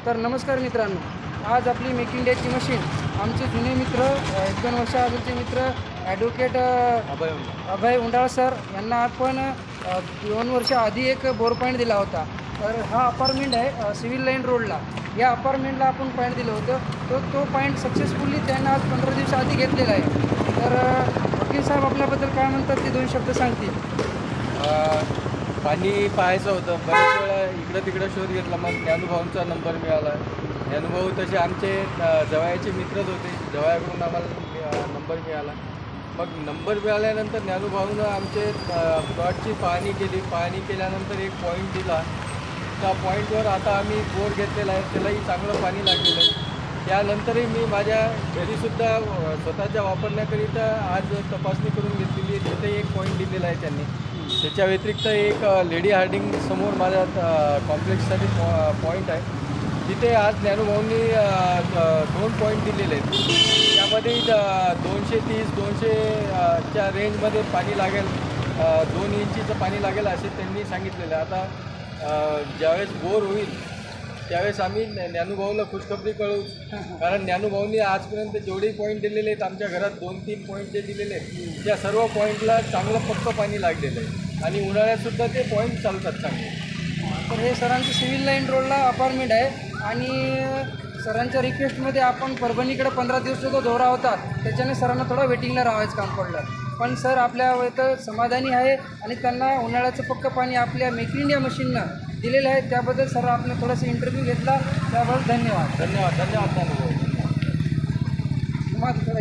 तर नमस्कार मित्रांनो, आज आपली मेक इंडियाची मशीन आमचे जुने मित्र 1-2 वर्ष अगोदरचे मित्र ॲडव्होकेट अभय उंडाळ सर यांना आपण 2 वर्ष आधी एक बोर पॉईंट दिला होता. तर हा अपार्टमेंट आहे सिव्हिल लाईन रोडला. या अपार्टमेंटला आपण पॉईंट दिलं होतं. तो पॉईंट सक्सेसफुली त्यांना आज 15 दिवस आधी घेतलेला आहे. तर वकील साहेब आपल्याबद्दल काय म्हणतात ते 2 शब्द सांगतील. पाणी पाहायचं होतं, बऱ्याच वेळा इकडं तिकडं शोध घेतला, मग ज्ञानूभाऊंचा नंबर मिळाला. ज्ञानूभाऊ तसे आमचे जवळचे मित्रच होते, जवळकडून आम्हाला नंबर मिळाला. मग नंबर मिळाल्यानंतर ज्ञानूभाऊनं आमचे प्लॉटची पाहणी केल्यानंतर एक पॉईंट दिला. त्या पॉईंटवर आता आम्ही बोर घेतलेला आहे, त्यालाही चांगलं पाणी लागलेलं आहे. त्यानंतरही मी माझ्या घरीसुद्धा स्वतःच्या वापरण्याकरिता आज तपासणी करून घेतलेली आहे. तिथे एक पॉईंट दिलेला आहे त्यांनी. त्याच्या व्यतिरिक्त एक लेडी हार्डिंग समोर माझ्या कॉम्प्लेक्ससाठी पॉईंट आहे. तिथे आज ज्ञानूभाऊंनी 2 पॉईंट दिलेले आहेत. त्यामध्ये 230-200च्या रेंजमध्ये पाणी लागेल, 2 इंचीचं पाणी लागेल असे त्यांनी सांगितलेलं आहे. आता ज्यावेळेस बोर होईल त्यावेळेस आम्ही ज्ञानूभाऊला खुशखबरी कळवू. कारण ज्ञानूभाऊंनी आजपर्यंत जेवढे पॉईंट दिलेले आहेत, आमच्या घरात 2-3 पॉईंट जे दिलेले आहेत त्या सर्व पॉईंटला चांगलं पक्कं पाणी लागलेलं आहे आणि उन्हाळ्यातसुद्धा ते पॉईंट चालतात चांगले. तर हे सरांचं सिव्हिल लाईन रोडला अपार्टमेंट आहे आणि सरांच्या रिक्वेस्टमध्ये आपण परभणीकडे 15 दिवसाचा दौरा होता, त्याच्याने सरांना थोडं वेटिंगला राहायचं काम पडलं. पण सर आपल्या इथं समाधानी आहे आणि त्यांना उन्हाळ्याचं पक्कं पाणी आपल्या मेक इन इंडिया मशीननं दिलेलं आहे. त्याबद्दल सर आपण थोडासा इंटरव्ह्यू घेतला, त्याबद्दल धन्यवाद. धन्यवाद. मग थोडा